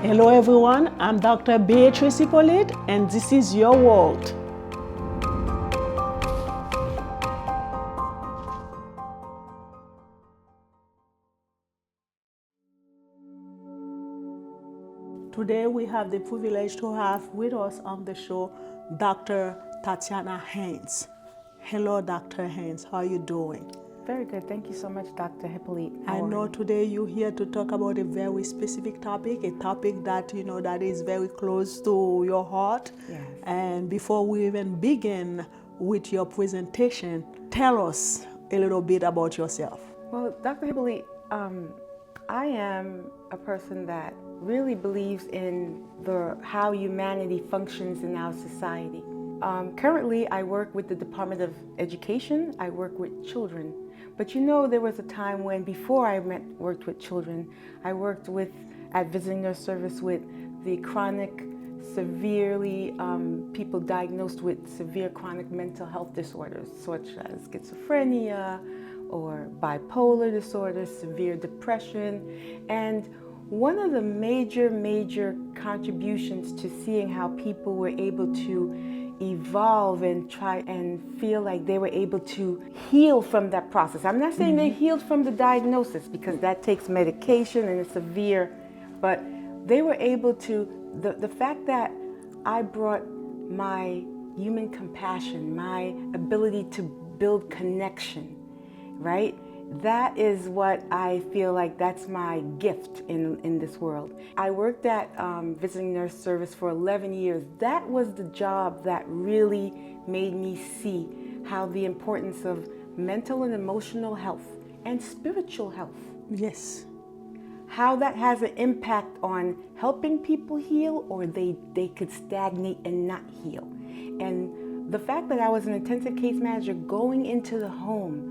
Hello everyone, I'm Dr. Beatrice Hippolyte and this is your world. Today we have the privilege to have with us on the show Dr. Tatiana Hains. Hello Dr. Hains, how are you doing? Very good. Thank you so much, Dr. Hippolyte. I know today you're here to talk about a very specific topic, a topic that that is very close to your heart. Yes. And before we even begin with your presentation, tell us a little bit about yourself. Well, Dr. Hippolyte, I am a person that really believes in how humanity functions in our society. Currently, I work with the Department of Education. I work with children. But there was a time when, before I worked with children, I worked at Visiting Nurse Service with the severely, people diagnosed with severe chronic mental health disorders, such as schizophrenia or bipolar disorder, severe depression. And one of the major contributions to seeing how people were able to evolve and try and feel like they were able to heal from that process. I'm not saying they healed from the diagnosis, because that takes medication and it's severe, but they were able to, the fact that I brought my human compassion, my ability to build connection, right? That is what I feel like that's my gift in this world. I worked at Visiting Nurse Service for 11 years. That was the job that really made me see how the importance of mental and emotional health and spiritual health. Yes. How that has an impact on helping people heal, or they could stagnate and not heal. And the fact that I was an intensive case manager going into the home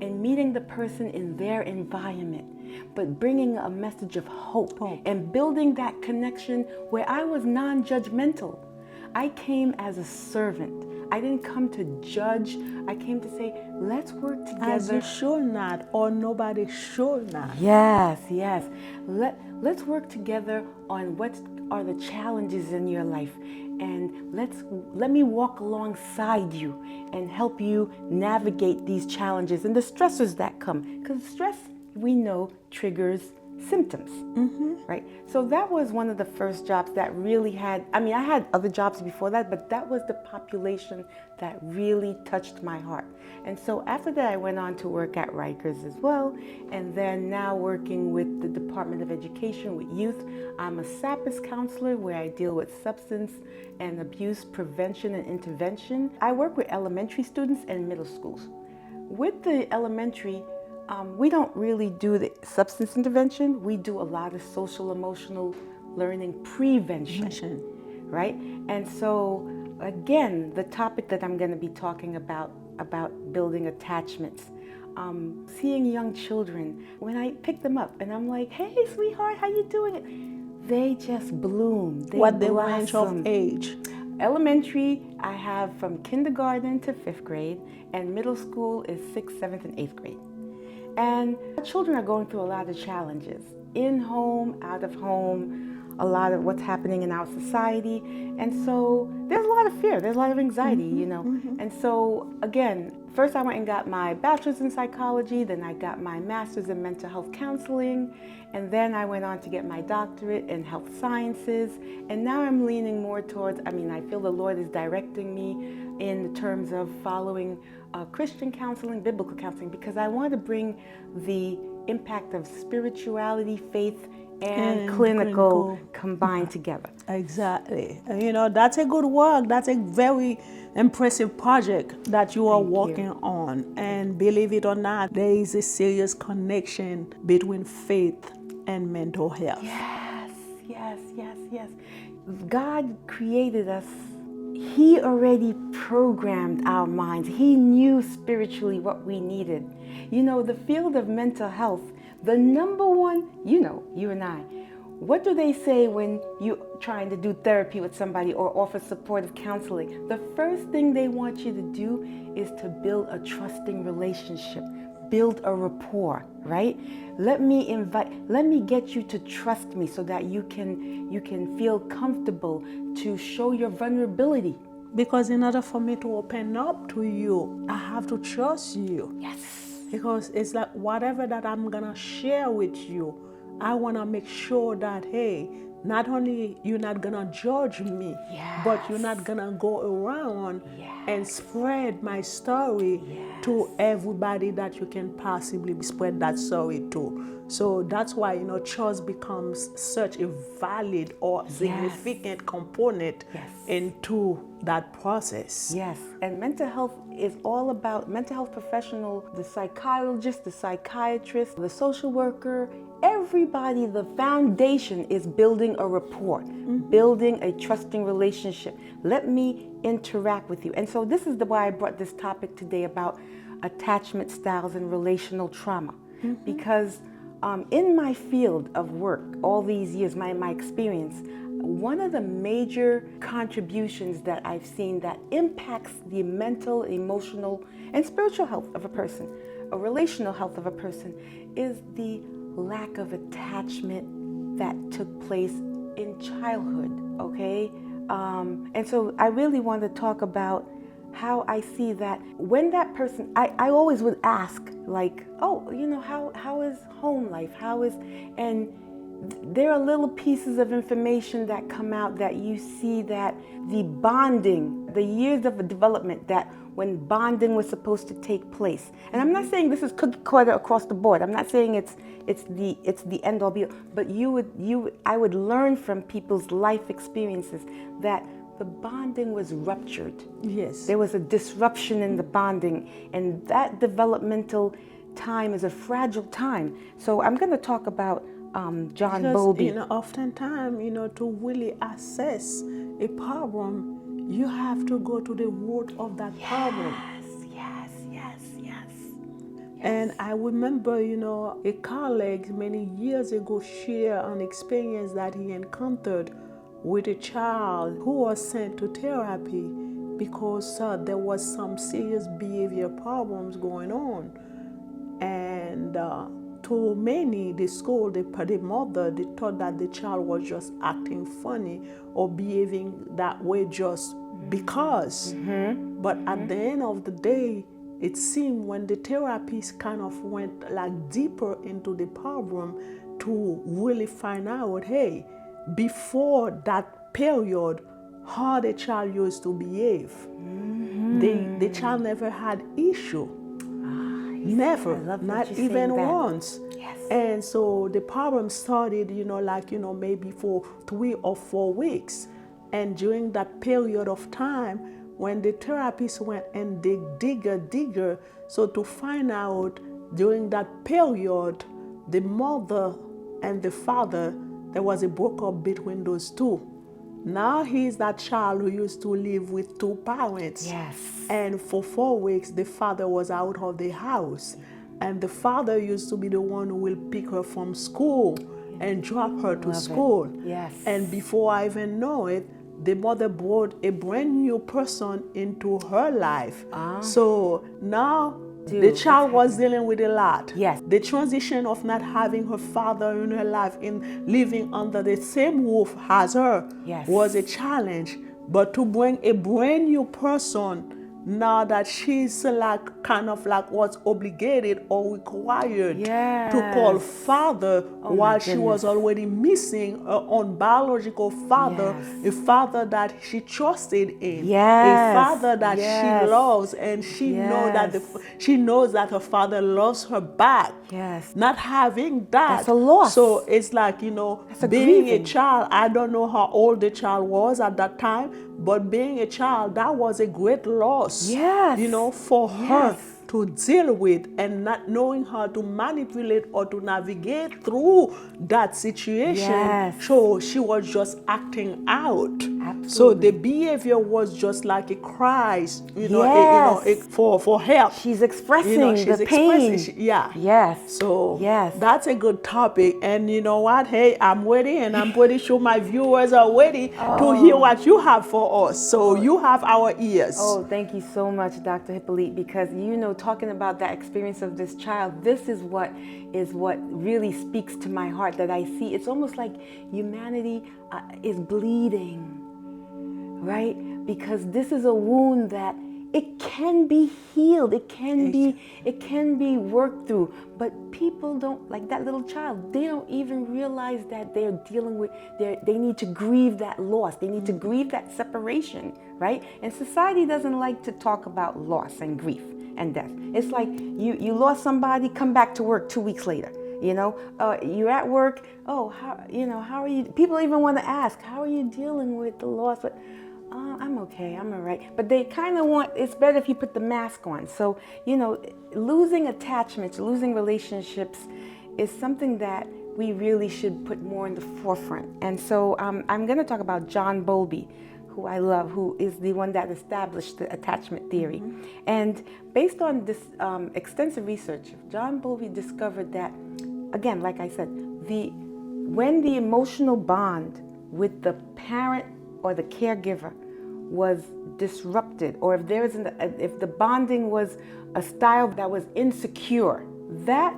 and meeting the person in their environment, but bringing a message of hope and building that connection where I was non-judgmental. I came as a servant. I didn't come to judge. I came to say, let's work together. As you should not, or nobody should not. Yes. Let's work together on what are the challenges in your life, and let me walk alongside you and help you navigate these challenges and the stressors that come, because stress, we know, triggers symptoms, right? So that was one of the first jobs that really had, I had other jobs before that, but that was the population that really touched my heart. And so after that, I went on to work at Rikers as well, and then now working with the Department of Education with youth. I'm a SAPIS counselor, where I deal with substance and abuse prevention and intervention. I work with elementary students and middle schools. With the elementary, we don't really do the substance intervention. We do a lot of social emotional learning prevention, right? And so again, the topic that I'm going to be talking about building attachments, seeing young children, when I pick them up and I'm like, hey sweetheart, how you doing? They just bloom. What the range of age? Elementary, I have from kindergarten to 5th grade, and middle school is 6th, 7th, and 8th grade. And children are going through a lot of challenges, in home, out of home, a lot of what's happening in our society. And so there's a lot of fear, there's a lot of anxiety, And so again, first I went and got my bachelor's in psychology, then I got my master's in mental health counseling, and then I went on to get my doctorate in health sciences. And now I'm leaning more towards, I feel the Lord is directing me in the terms of following Christian counseling, biblical counseling, because I want to bring the impact of spirituality, faith, and clinical combined together. Exactly. That's a good work. That's a very impressive project that you are working on. And believe it or not, there is a serious connection between faith and mental health. Yes. God created us. He already programmed our minds. He knew spiritually what we needed. The field of mental health, the number one, you and I, what do they say when you're trying to do therapy with somebody or offer supportive counseling? The first thing they want you to do is to build a trusting relationship. build a rapport, right? Let me get you to trust me so that you can feel comfortable to show your vulnerability. Because in order for me to open up to you, I have to trust you. Yes. Because it's like whatever that I'm gonna share with you, I wanna make sure that, hey, not only you're not gonna judge me, but you're not gonna go around and spread my story to everybody that you can possibly spread that story to. So that's why, trust becomes such a valid or significant component into that process. Yes, and mental health is all about mental health professional, the psychologist, the psychiatrist, the social worker, everybody. The foundation is building a rapport, building a trusting relationship. Let me interact with you. And so this is why I brought this topic today about attachment styles and relational trauma. Because in my field of work, all these years, my experience, one of the major contributions that I've seen that impacts the mental, emotional, and spiritual health of a person, a relational health of a person, is the lack of attachment that took place in childhood, okay? And so I really want to talk about how I see that when that person, I always would ask, like, oh, how is home life? And there are little pieces of information that come out that you see that the bonding, the years of development, that when bonding was supposed to take place. And I'm not saying this is cookie cutter across the board. I'm not saying it's the end all be all, but I would learn from people's life experiences that the bonding was ruptured. Yes. There was a disruption in the bonding, and that developmental time is a fragile time. So I'm going to talk about John Bowlby. Oftentimes, to really assess a problem, you have to go to the root of that problem. Yes. And I remember, a colleague many years ago shared an experience that he encountered with a child who was sent to therapy because there was some serious behavior problems going on. And to many, the school, the mother, they thought that the child was just acting funny or behaving that way just because. But at the end of the day, it seemed when the therapist kind of went like deeper into the problem to really find out, hey, before that period, how the child used to behave. The child never had issue. Never, not even once. Yes. And so the problem started, maybe for 3 or 4 weeks. And during that period of time, when the therapist went and dig digger, so to find out during that period, the mother and the father, there was a breakup between those two. Now he's that child who used to live with 2 parents. Yes. And for 4 weeks, the father was out of the house. And the father used to be the one who will pick her from school and drop her to school. Yes. And before I even know it, the mother brought a brand new person into her life. So now the child was dealing with a lot. Yes. The transition of not having her father in her life, in living under the same roof as her, was a challenge. But to bring a brand new person, now that she's like kind of like what's obligated or required to call father, while she was already missing her own biological father, a father that she trusted in, a father that she loves, and she knows that her father loves her back. Not having that, that's a loss. So it's like, being grieving. a child, I don't know how old the child was at that time, but being a child, that was a great loss. For her to deal with, and not knowing how to manipulate or to navigate through that situation. So she was just acting out. Absolutely. So the behavior was just like a cry, for help. She's expressing the pain. So that's a good topic. And you know what? Hey, I'm ready, and I'm pretty sure my viewers are ready to hear what you have for us. So you have our ears. Oh, thank you so much, Dr. Hippolyte, because talking about that experience of this child, this is what really speaks to my heart that I see. It's almost like humanity is bleeding, right? Because this is a wound that it can be healed, it can be worked through, but people don't, like that little child, they don't even realize that they're dealing with, they need to grieve that loss, they need to grieve that separation, right? And society doesn't like to talk about loss and grief and death. It's like you lost somebody, come back to work 2 weeks later. You're at work. Oh, how are you? People even want to ask, how are you dealing with the loss? But I'm okay, I'm all right. But they kind of want, it's better if you put the mask on. So, losing attachments, losing relationships is something that we really should put more in the forefront. And so I'm going to talk about John Bowlby, who I love, who is the one that established the attachment theory. Mm-hmm. And based on this extensive research, John Bowlby discovered that, again, like I said, when the emotional bond with the parent or the caregiver was disrupted, or if the bonding was a style that was insecure, that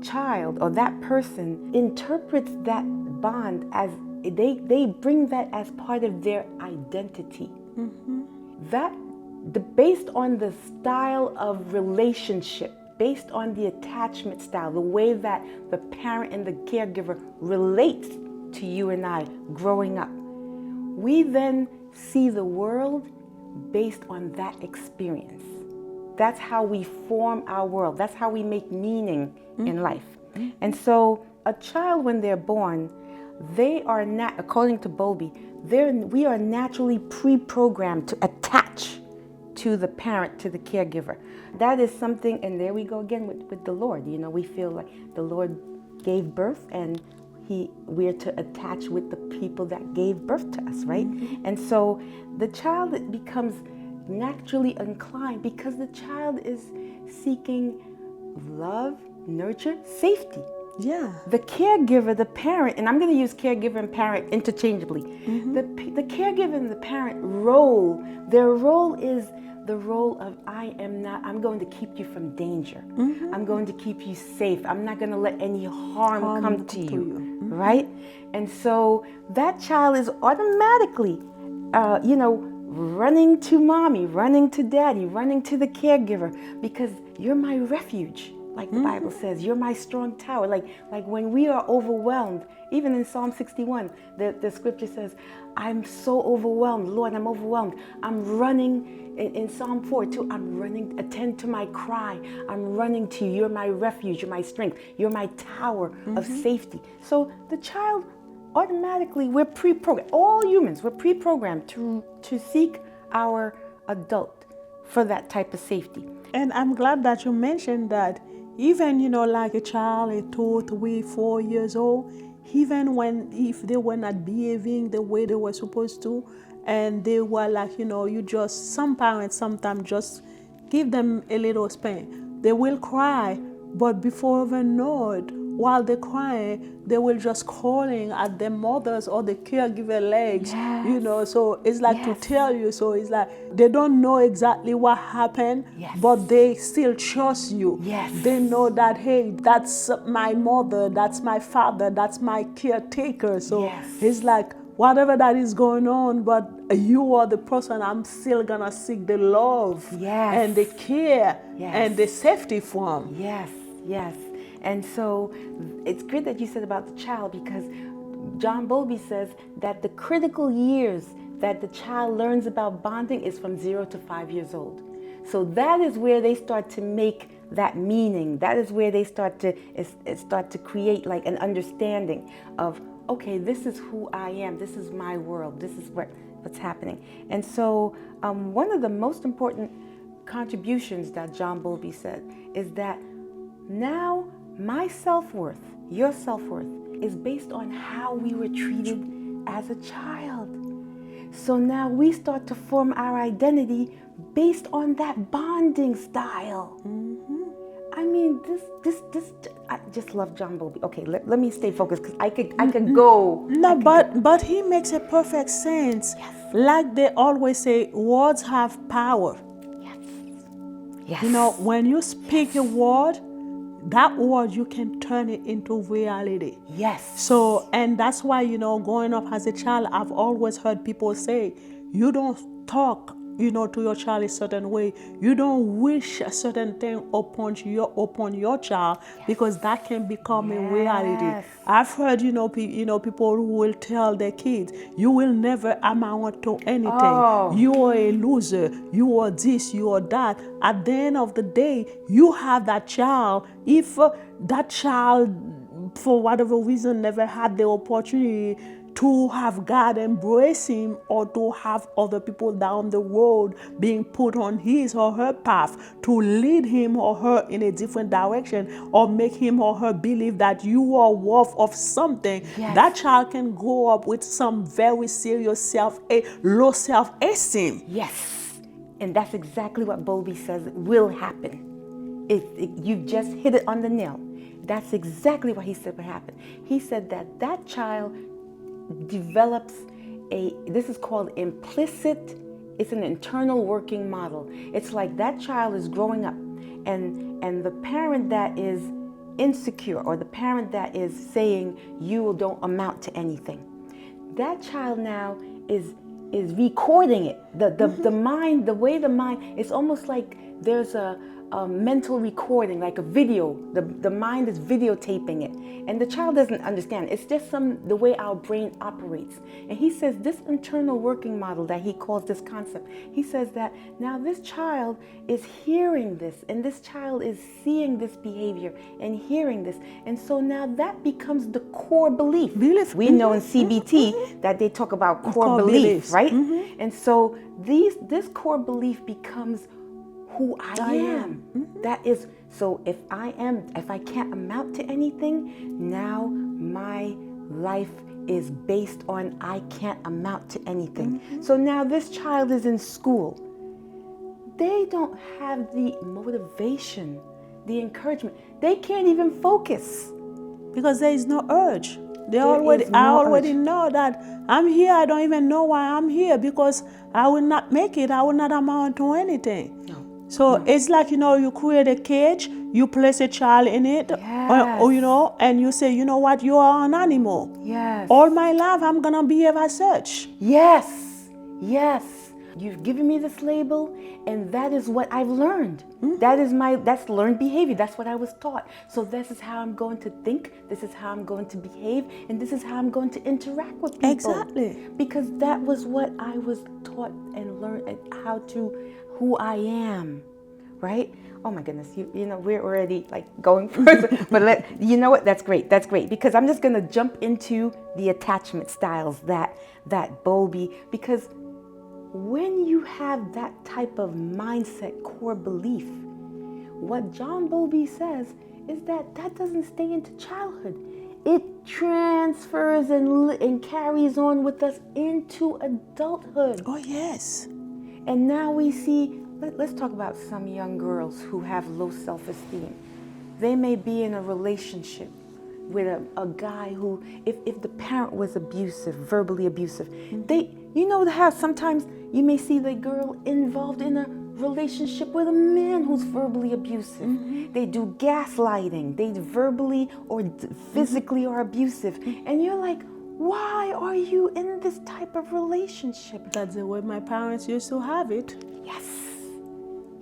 child or that person interprets that bond as they bring that as part of their identity. Mm-hmm. Based on the style of relationship, based on the attachment style, the way that the parent and the caregiver relates to you and I growing up, we then see the world based on that experience. That's how we form our world. That's how we make meaning in life. And so a child, when they're born, they are not, according to Bowlby, we are naturally pre-programmed to attach to the parent, to the caregiver. That is something, and there we go again with the Lord. We feel like the Lord gave birth, and we're to attach with the people that gave birth to us, right? Mm-hmm. And so the child becomes naturally inclined because the child is seeking love, nurture, safety. Yeah. The caregiver, the parent, and I'm going to use caregiver and parent interchangeably. Mm-hmm. The caregiver and the parent role, their role is the role of I'm going to keep you from danger. Mm-hmm. I'm going to keep you safe. I'm not going to let any harm come to you. Mm-hmm. Right? And so that child is automatically, running to mommy, running to daddy, running to the caregiver, because you're my refuge. Like the Bible says, you're my strong tower. Like when we are overwhelmed, even in Psalm 61, the scripture says, I'm so overwhelmed. Lord, I'm overwhelmed. I'm running. In Psalm 4 too, I'm running, attend to my cry. I'm running to you. You're my refuge. You're my strength. You're my tower of safety. So the child, automatically, we're pre-programmed. All humans, we're pre-programmed to seek our adult for that type of safety. And I'm glad that you mentioned that. Even, like a child, a 2, 3, 4 years old, even if they were not behaving the way they were supposed to, and they were like, you just, some parents sometimes just give them a little spank. They will cry, but before they know it, while they're crying, they will just calling at their mothers or the caregiver legs, so it's like to tell you. So it's like they don't know exactly what happened, but they still trust you. Yes. They know that, hey, that's my mother, that's my father, that's my caretaker. So it's like, whatever that is going on, but you are the person I'm still gonna seek the love and the care and the safety from. Yes. And so it's good that you said about the child, because John Bowlby says that the critical years that the child learns about bonding is from 0 to 5 years old. So that is where they start to make that meaning. That is where they start to create like an understanding of, okay, this is who I am. This is my world. This is what's happening. And so one of the most important contributions that John Bowlby said is that now my self-worth, your self-worth, is based on how we were treated as a child. So now we start to form our identity based on that bonding style. Mm-hmm. I mean, I just love John Bowlby. Okay, let me stay focused, because I could go. No, but he makes a perfect sense. Yes. Like they always say, words have power. Yes. Yes. You know, when you speak a word, that word you can turn it into reality. Yes. So, and that's why, you know, growing up as a child, I've always heard people say, you don't talk, you know, to your child a certain way. You don't wish a certain thing upon your child, because that can become a reality. Yes. I've heard, you know, people who will tell their kids, you will never amount to anything. Oh. You are a loser. You are this, you are that. At the end of the day, you have that child. If that child, for whatever reason, never had the opportunity to have God embrace him, or to have other people down the road being put on his or her path to lead him or her in a different direction, or make him or her believe that you are worth of something, Yes. that child can grow up with some very serious low self-esteem. Yes. And that's exactly what Bowlby says will happen. You just hit it on the nail. That's exactly what he said would happen. He said that that child develops this is called implicit, it's an internal working model. It's like that child is growing up, and the parent that is insecure, or the parent that is saying you don't amount to anything, that child now is recording it. The mind, the way the mind, it's almost like there's a mental recording, like a video. The mind is videotaping it, and the child doesn't understand. It's just the way our brain operates. And he says this internal working model that he calls this concept, he says that now this child is hearing this, and this child is seeing this behavior and hearing this, and so now that becomes the core belief. We know in CBT that they talk about core belief, right? And so this core belief becomes who I am. That is, so if I can't amount to anything, now my life is based on I can't amount to anything. So now this child is in school. They don't have the motivation, the encouragement. They can't even focus. Because there is no urge. I already know that I'm here. I don't even know why I'm here, because I will not make it. I will not amount to anything. No. So it's like, you know, you create a cage, you place a child in it, or you know, and you say, you know what, you are an animal. Yes. All my life, I'm going to behave as such. Yes. Yes. You've given me this label, and that is what I've learned. That's learned behavior. That's what I was taught. So this is how I'm going to think, this is how I'm going to behave, and this is how I'm going to interact with people. Exactly. Because that was what I was taught and learned, who I am, right? Oh my goodness, you know, we're already like going further, but you know what, that's great, because I'm just gonna jump into the attachment styles that Bowlby, because when you have that type of mindset, core belief, what John Bowlby says is that doesn't stay into childhood. It transfers and carries on with us into adulthood. Oh, yes. And now we see, let's talk about some young girls who have low self-esteem. They may be in a relationship with a guy who, if the parent was abusive, verbally abusive, you know how sometimes you may see the girl involved in a relationship with a man who's verbally abusive. They do gaslighting. They verbally or physically are abusive. And you're like, why are you in this type of relationship? That's the way my parents used to have it. Yes.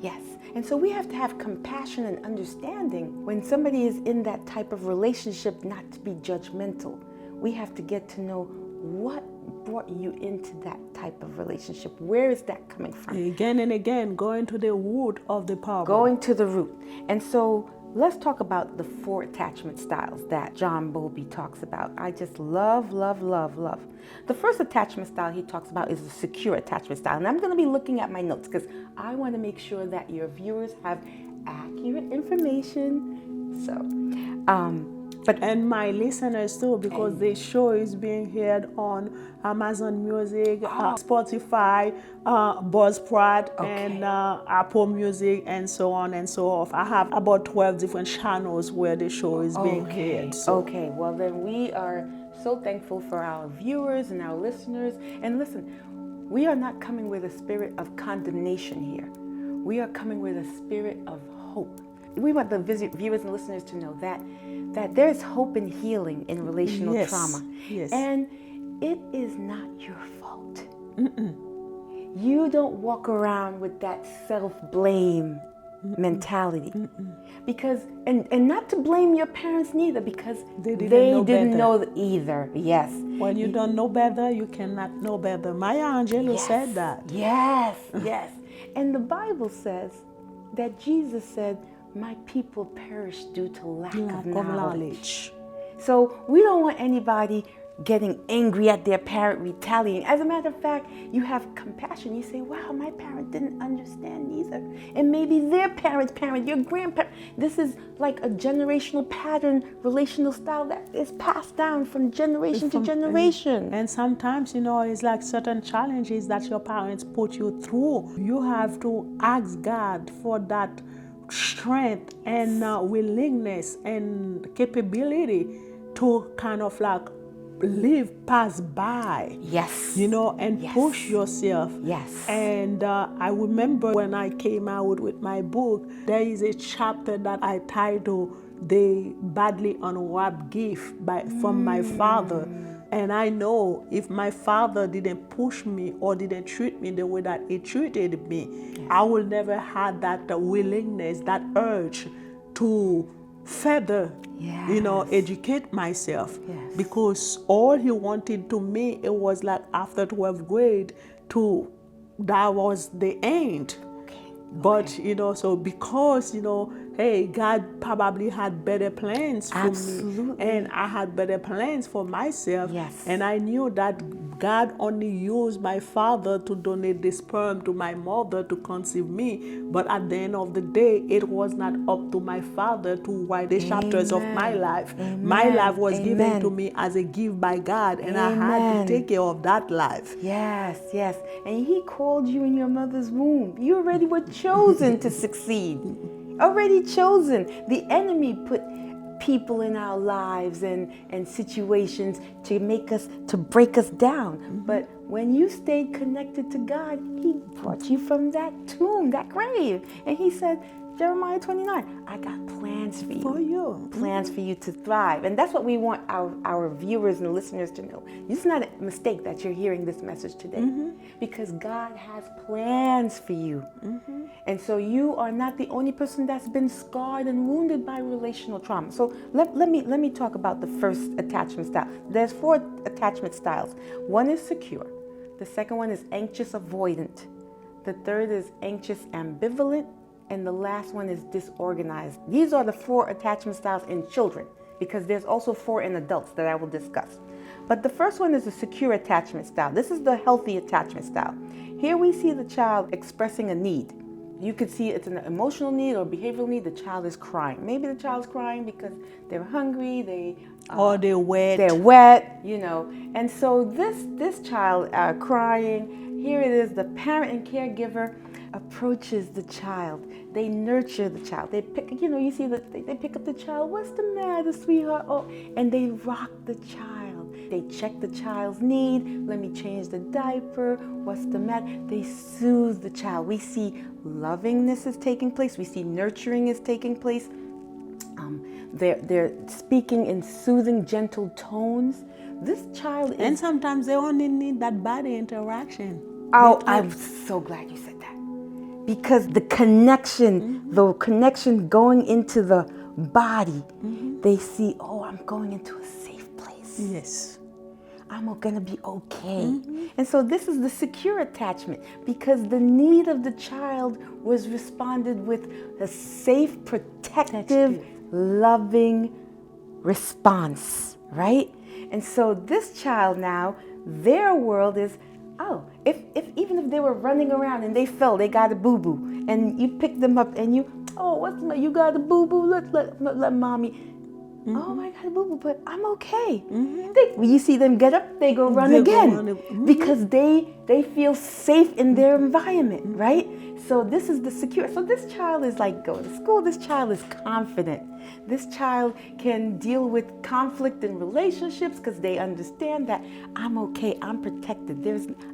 Yes. And so we have to have compassion and understanding when somebody is in that type of relationship, not to be judgmental. We have to get to know what brought you into that type of relationship. Where is that coming from? Again and again, going to the root of the problem. Going to the root. And so let's talk about the 4 attachment styles that John Bowlby talks about. I just love, love, love, love. The first attachment style he talks about is the secure attachment style. And I'm going to be looking at my notes because I want to make sure that your viewers have accurate information. So, and my listeners too, because the show is being heard on Amazon Music, Spotify, Buzzsprout, and Apple Music, and so on and so forth. I have about 12 different channels where the show is being heard. So. Okay, well then we are so thankful for our viewers and our listeners. And listen, we are not coming with a spirit of condemnation here. we are coming with a spirit of hope. We want the viewers and listeners to know that there's hope and healing in relational Yes. trauma. Yes. And it is not your fault. You don't walk around with that self-blame mentality. Because, and not to blame your parents neither, because they didn't know either. Yes. When you don't know better, you cannot know better. Maya Angelou said that. Yes, yes. And the Bible says that Jesus said, my people perish due to lack of knowledge. So we don't want anybody getting angry at their parent, retaliating. As a matter of fact, you have compassion. You say, wow, my parent didn't understand either. And maybe their parent, your grandparent. This is like a generational pattern, relational style that is passed down from generation to generation. And sometimes, it's like certain challenges that your parents put you through. You have to ask God for that strength and willingness and capability to kind of like pass by. Yes. And push yourself. Yes. And I remember when I came out with my book, there is a chapter that I titled The Badly Unwrapped Gift from my father. And I know if my father didn't push me or didn't treat me the way that he treated me, I would never have that willingness, that urge to further, educate myself. Yes. Because all he wanted to me, it was like after 12th grade, that was the end. But, so because, hey, God probably had better plans for me. And I had better plans for myself. Yes. And I knew that God only used my father to donate the sperm to my mother to conceive me. But at the end of the day, it was not up to my father to write the chapters of my life. My life was given to me as a gift by God. And I had to take care of that life. Yes, yes. And he called you in your mother's womb. You already were chosen to succeed. Already chosen. The enemy put people in our lives and situations to break us down. But when you stayed connected to God, he brought you from that tomb, that grave. And he said, Jeremiah 29, I got plans for you. Plans for you to thrive. And that's what we want our viewers and listeners to know. It's not a mistake that you're hearing this message today. Because God has plans for you. And so you are not the only person that's been scarred and wounded by relational trauma. So let me talk about the first attachment style. There's 4 attachment styles. One is secure. The second one is anxious avoidant. The third is anxious ambivalent. And the last one is disorganized. These are the 4 attachment styles in children, because there's also 4 in adults that I will discuss. But the first one is a secure attachment style. This is the healthy attachment style. Here we see the child expressing a need. You could see it's an emotional need or behavioral need. The child is crying. Maybe the child's crying because they're hungry, or they're wet. And so this child crying, here it is, the parent and caregiver approaches the child. They nurture the child. They pick, you see that they pick up the child. What's the matter, sweetheart? Oh, and they rock the child. They check the child's need. Let me change the diaper. What's the matter? They soothe the child. We see lovingness is taking place. We see nurturing is taking place. They're speaking in soothing, gentle tones. This child is... And sometimes they only need that body interaction. Oh, I'm so glad you said that. Because the connection going into the body, they see, oh, I'm going into a safe place. Yes. I'm going to be okay. And so this is the secure attachment, because the need of the child was responded with a safe, protective, loving response, right? And so this child now, their world is, oh, if even if they were running around and they fell, they got a boo-boo, and you pick them up and you, oh, what's the matter? You got a boo-boo? Let mommy. Oh my God, boo boo, but I'm okay. When you see them get up, they go run They go again run because they feel safe in their environment, right? So this is the secure. So this child is like going to school. This child is confident. This child can deal with conflict in relationships because they understand that I'm okay. I'm protected.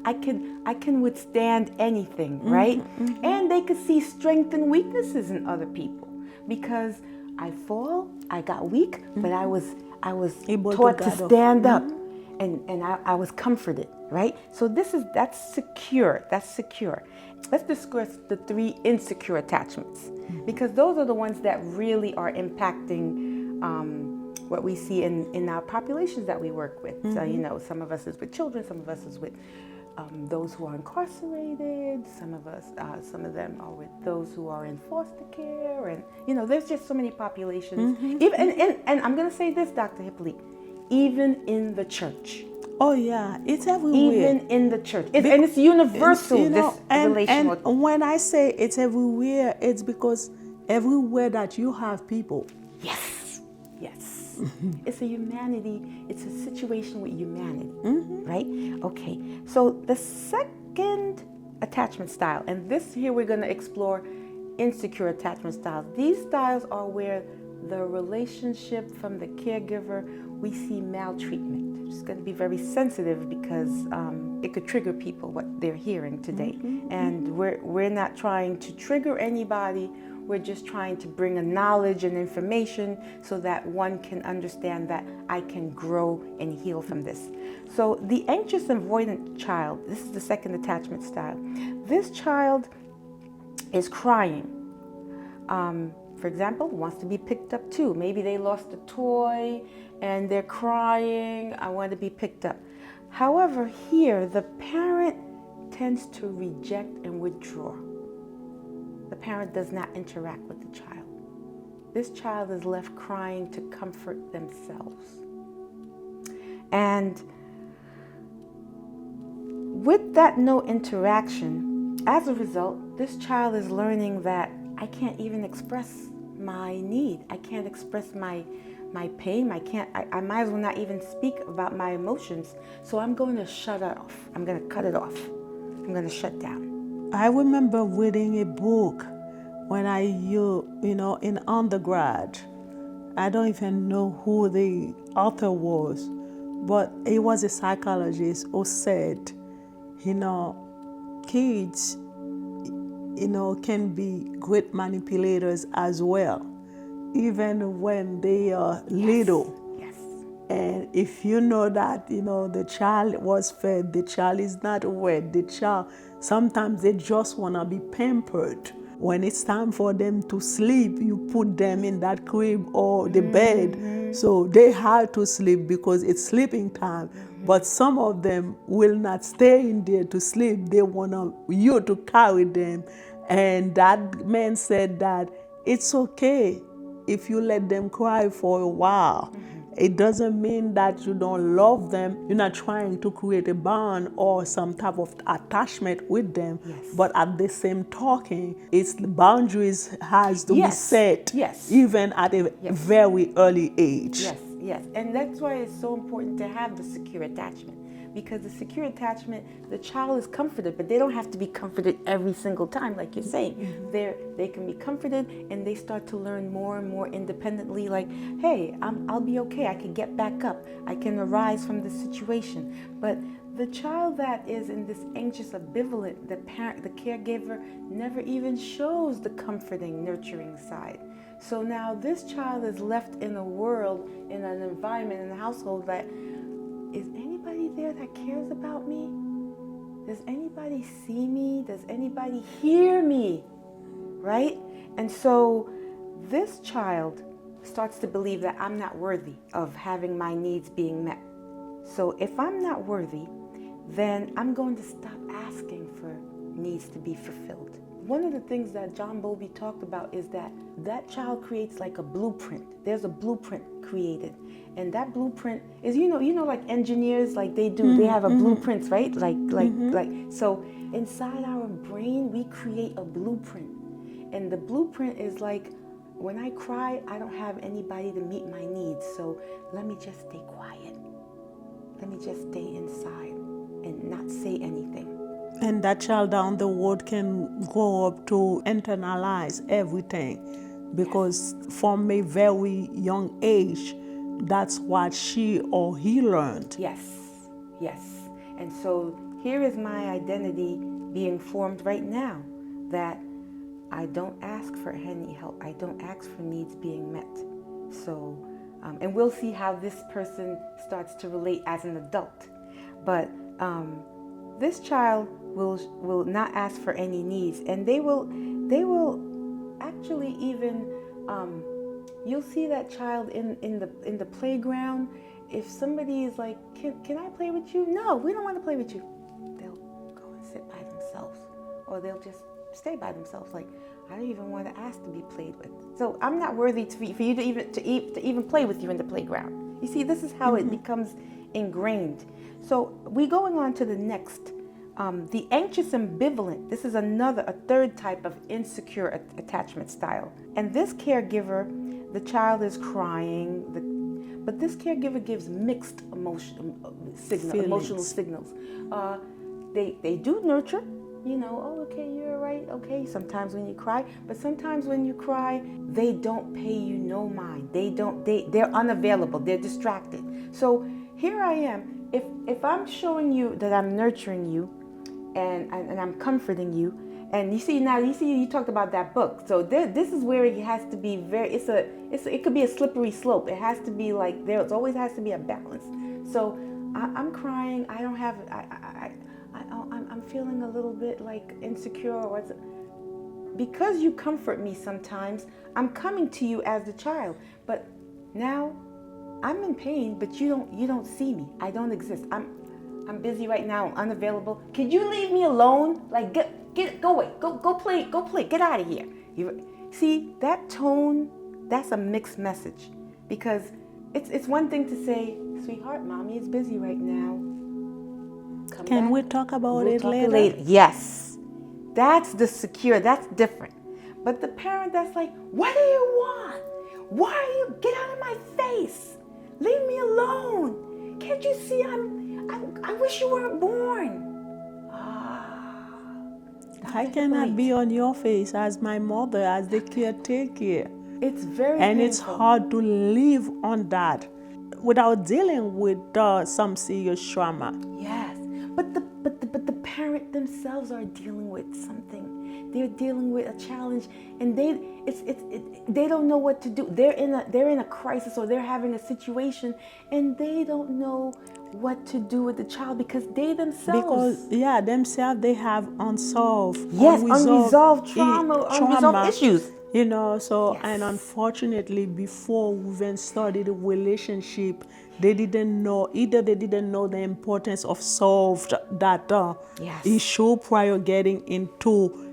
I can withstand anything, right? And they could see strength and weaknesses in other people because I fall, I got weak, but I was Able to taught to guard off. stand up, and I was comforted, right? So that's secure. That's secure. Let's discuss the 3 insecure attachments because those are the ones that really are impacting what we see in our populations that we work with. So some of us is with children, some of us is with those who are incarcerated. Some of them are with those who are in foster care, and there's just so many populations. Even and I'm gonna say this, Dr. Hippolyte, even in the church. Oh yeah, it's everywhere. Even in the church, and it's universal. This relational. And when I say it's everywhere, it's because everywhere that you have people. Yes, yes. It's a humanity. It's a situation with humanity, right? Okay. So the second attachment style, and this here we're going to explore insecure attachment styles. These styles are where the relationship from the caregiver, we see maltreatment. It's going to be very sensitive because it could trigger people what they're hearing today, and we're not trying to trigger anybody. We're just trying to bring a knowledge and information so that one can understand that I can grow and heal from this. So the anxious and avoidant child, this is the second attachment style. This child is crying. For example, wants to be picked up too. Maybe they lost a toy and they're crying, I want to be picked up. However, here the parent tends to reject and withdraw. The parent does not interact with the child. This child is left crying to comfort themselves. And with that no interaction, as a result, this child is learning that I can't even express my need. I can't express my pain. I might as well not even speak about my emotions. So I'm going to shut it off. I'm going to cut it off. I'm going to shut down. I remember reading a book when in undergrad. I don't even know who the author was, but it was a psychologist who said, kids, can be great manipulators as well, even when they are little. Yes. And if you know that, the child was fed, the child is not wet, the child, sometimes they just want to be pampered. When it's time for them to sleep, you put them in that crib or the bed. So they have to sleep because it's sleeping time. But some of them will not stay in there to sleep. They want you to carry them. And that man said that it's okay if you let them cry for a while. It doesn't mean that you don't love them. You're not trying to create a bond or some type of attachment with them. Yes. But at the same talking, it's the boundaries has to be set. Yes. Even at a very early age. Yes, yes. And that's why it's so important to have the secure attachment. Because the secure attachment, the child is comforted, but they don't have to be comforted every single time, like you're saying. They can be comforted, and they start to learn more and more independently, like, hey, I'll be okay. I can get back up. I can arise from this situation. But the child that is in this anxious ambivalent, the parent, the caregiver, never even shows the comforting, nurturing side. So now this child is left in a world, in an environment, in a household that, is anybody there that cares about me? Does anybody see me? Does anybody hear me? Right? And so this child starts to believe that I'm not worthy of having my needs being met. So if I'm not worthy, then I'm going to stop asking for needs to be fulfilled. One of the things that John Bowlby talked about is that child creates like a blueprint. There's a blueprint created. And that blueprint is, like engineers, like they do, they have a blueprints, right? Like, so inside our brain, we create a blueprint. And the blueprint is like when I cry, I don't have anybody to meet my needs. So let me just stay quiet. Let me just stay inside and not say anything. And that child down the road can grow up to internalize everything because from a very young age, that's what she or he learned. Yes, yes. And so here is my identity being formed right now, that I don't ask for any help. I don't ask for needs being met. So, and we'll see how this person starts to relate as an adult. But this child will not ask for any needs, and they will actually even you'll see that child in the playground. If somebody is like, can I play with you? No, we don't want to play with you. They'll go and sit by themselves, or they'll just stay by themselves. Like, I don't even want to ask to be played with. So I'm not worthy for you to even play with you in the playground. You see, this is how it becomes ingrained. So we going on to the next. The anxious ambivalent. This is a third type of insecure attachment style. And this caregiver, the child is crying, but this caregiver gives mixed emotional signals. They do nurture, oh, okay, you're right, okay, sometimes when you cry, but sometimes when you cry, they don't pay you no mind. They're unavailable, they're distracted. So here I am, if I'm showing you that I'm nurturing you, and I'm comforting you, and you talked about that book. So this is where it has to be it could be a slippery slope. It has to be like there always has to be a balance. So I'm crying. I don't have I'm feeling a little bit like insecure, because you comfort me sometimes. I'm coming to you as the child, but now I'm in pain, but you don't see me. I don't exist. I'm busy right now. I'm unavailable. Could you leave me alone? Like, go away. Go play. Get out of here. See, that tone, that's a mixed message. Because it's one thing to say, sweetheart, mommy is busy right now. Can we talk about it later? Yes. That's the secure. That's different. But the parent that's like, what do you want? Why are you? Get out of my face. Leave me alone. Can't you see I wish you weren't born. I cannot be on your face as my mother, as the caretaker. It's very and painful. It's hard to live on that without dealing with some serious trauma. Yes, but the parent themselves are dealing with something. They're dealing with a challenge, and they don't know what to do. They're in a crisis, or they're having a situation, and they don't know what to do with the child because they themselves they have unresolved trauma, unresolved issues. And unfortunately, before we even started a relationship, they didn't know the importance of solved that issue prior getting into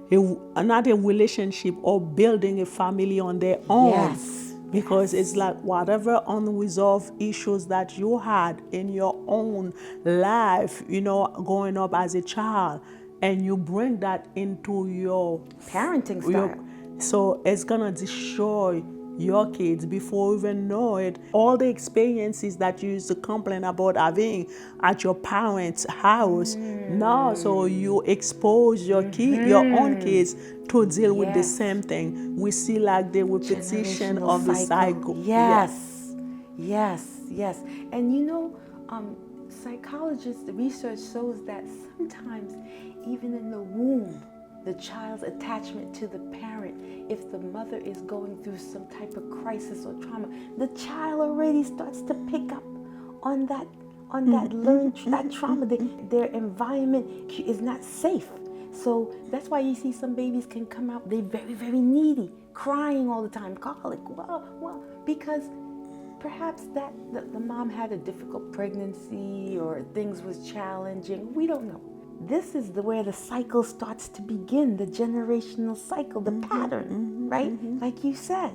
not a relationship or building a family on their own. Yes. Because it's like whatever unresolved issues that you had in your own life, growing up as a child, and you bring that into your parenting style. So it's gonna destroy your kids before you even know it. All the experiences that you used to complain about having at your parents' house, now so you expose your own kids to deal with the same thing. We see like the repetition of the cycle. Yes. And psychologists, the research shows that sometimes even in the womb, the child's attachment to the parent, if the mother is going through some type of crisis or trauma, the child already starts to pick up on that that trauma. Their environment is not safe. So that's why you see some babies can come out, they're very, very needy, crying all the time, colic, because perhaps that the mom had a difficult pregnancy or things was challenging. We don't know. This is where the cycle starts to begin, the generational cycle, the pattern, right? Like you said.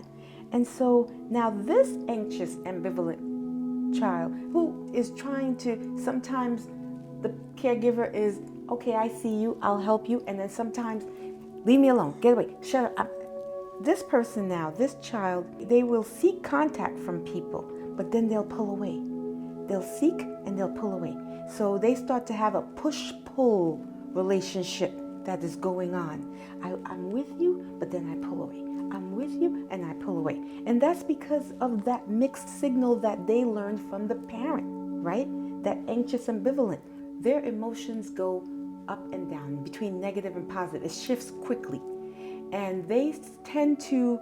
And so now this anxious, ambivalent child who is trying to, sometimes the caregiver is, okay, I see you, I'll help you. And then sometimes, leave me alone, get away, shut up. this person now, this child, they will seek contact from people, but then they'll pull away. They'll seek and they'll pull away. So they start to have a push-pull relationship that is going on. I'm with you, but then I pull away. I'm with you and I pull away. And that's because of that mixed signal that they learned from the parent, right? That anxious ambivalent. Their emotions go up and down between negative and positive. It shifts quickly. And they tend to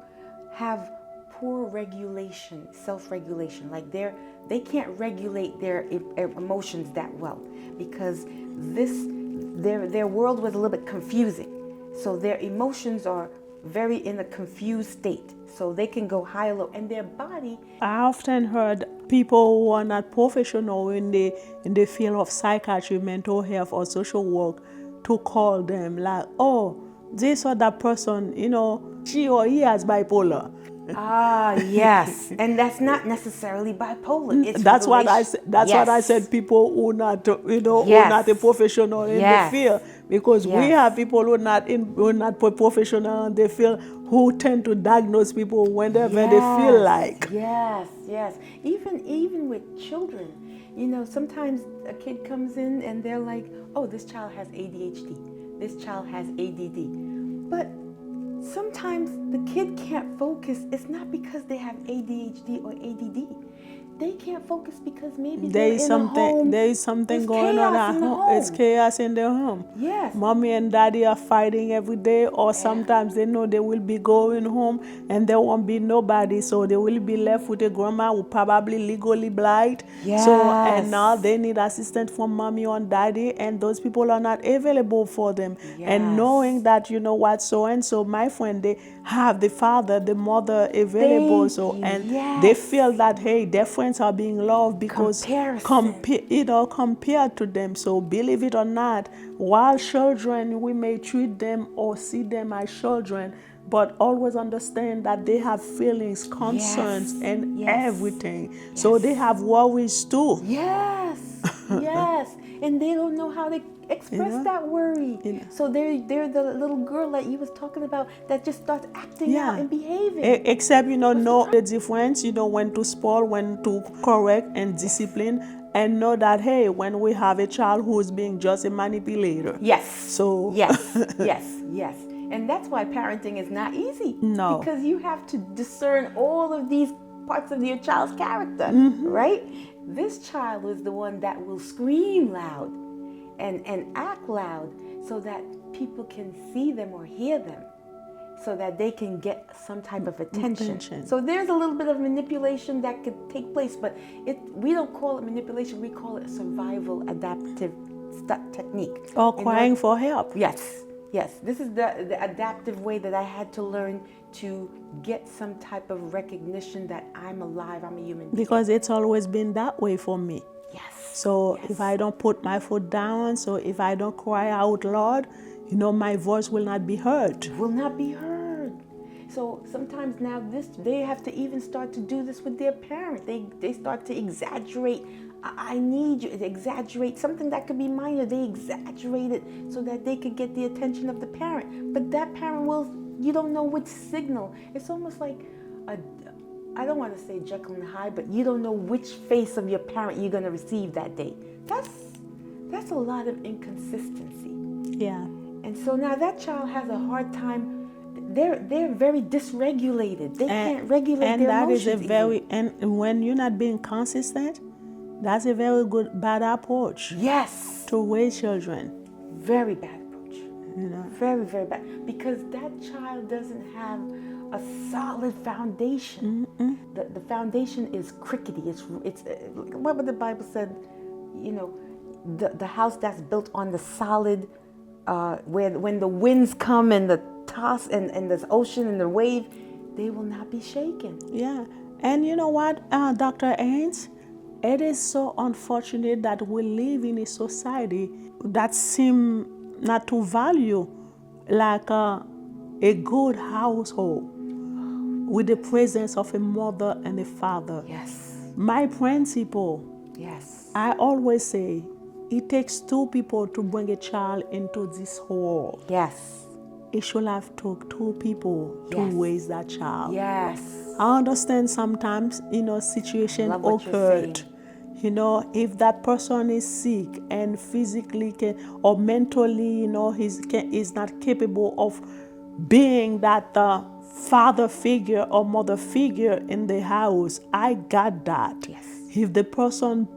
have poor regulation, self-regulation. Like they can't regulate their emotions that well because their world was a little bit confusing. So their emotions are very in a confused state. So they can go high or low. And their body... I often heard people who are not professional in the field of psychiatry, mental health, or social work to call them like, oh, this or that person, she or he has bipolar. Ah, yes. And that's not necessarily bipolar. It's That's what I said. That's yes. what I said. People who not, who Yes. not a professional in Yes. the field, because we Yes. have people who not professional in the field who tend to diagnose people whenever they feel like. Yes, yes. Even with children, sometimes a kid comes in and they're like, oh, this child has ADHD. This child has ADD. But sometimes the kid can't focus. It's not because they have ADHD or ADD. They can't focus because maybe There is something There's going on chaos at in the home. It's home. chaos in their home. Yes. Mommy and daddy are fighting every day, or sometimes they know they will be going home and there won't be nobody, so they will be left with a grandma who probably legally blind. So and Yes. now they need assistance from mommy or daddy, and those people are not available for them. And Yes. knowing that so and so, my friend, they have the father, the mother available, Thank you. and Yes. they feel that hey, their friends are being loved because Comparison. compared to them. So believe it or not, while children, we may treat them or see them as children, but always understand that they have feelings, concerns, Yes. and Yes. everything. So they have worries too. Yes, yes, and they don't know how to express that worry. So they're the little girl that you was talking about that just starts acting out and behaving. Except know the difference, when to spoil, when to correct and discipline, and know that hey, when we have a child who is being just a manipulator. Yes. So yes, yes. And that's why parenting is not easy. No. Because you have to discern all of these parts of your child's character, right? This child is the one that will scream loud and act loud so that people can see them or hear them, so that they can get some type of attention. So there's a little bit of manipulation that could take place, but we don't call it manipulation, we call it survival adaptive technique. Or crying for help. Yes. This is the adaptive way that I had to learn to get some type of recognition that I'm alive, I'm a human being. Because it's always been that way for me. Yes. So if I don't put my foot down, so if I don't cry out loud, my voice will not be heard. Will not be heard. So sometimes now they have to even start to do this with their parent. They start to exaggerate. I need you to exaggerate something that could be minor. They exaggerate it so that they could get the attention of the parent. But that parent you don't know which signal. It's almost like I don't want to say Jekyll and Hyde, but you don't know which face of your parent you're going to receive that day. That's a lot of inconsistency. Yeah. And so now that child has a hard time. They're very dysregulated. They can't regulate their emotions. And when you're not being consistent, that's a very bad approach. Yes. To raise children. Very bad approach. Very, very bad. Because that child doesn't have a solid foundation. The foundation is crickety. It's what the Bible said. The house that's built on the solid, when the winds come and the toss and the ocean and the wave, they will not be shaken. Yeah. And you know what, Dr. Hains? It is so unfortunate that we live in a society that seems not to value like a good household with the presence of a mother and a father. Yes. My principle, Yes. I always say, it takes two people to bring a child into this world. Yes. it should have took two people to Yes. raise that child. Yes. I understand sometimes, situation Love what you're occurred. saying. If that person is sick and physically or mentally, is not capable of being that father figure or mother figure in the house, I got that. Yes. If the person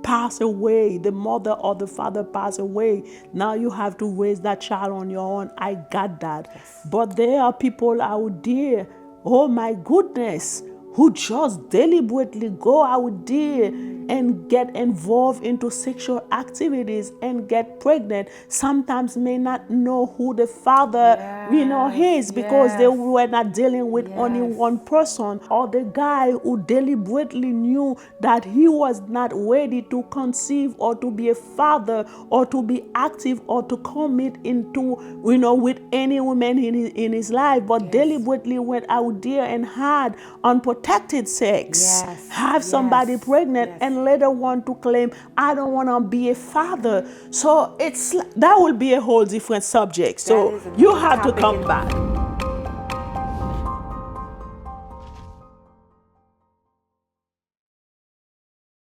pass away, the mother or the father pass away, now you have to raise that child on your own. I got that. Yes. But there are people out there, oh my goodness, who just deliberately go out there and get involved into sexual activities and get pregnant, sometimes may not know who the father is, because they yes. were not dealing with only Yes. one person, or the guy who deliberately knew that he was not ready to conceive or to be a father or to be active or to commit into with any woman in his life, but deliberately went out there and had unprotected sex, Yes. have somebody pregnant, Yes. and later want to claim, I don't want to be a father. So that will be a whole different subject. So That is you another have to topic come in- back.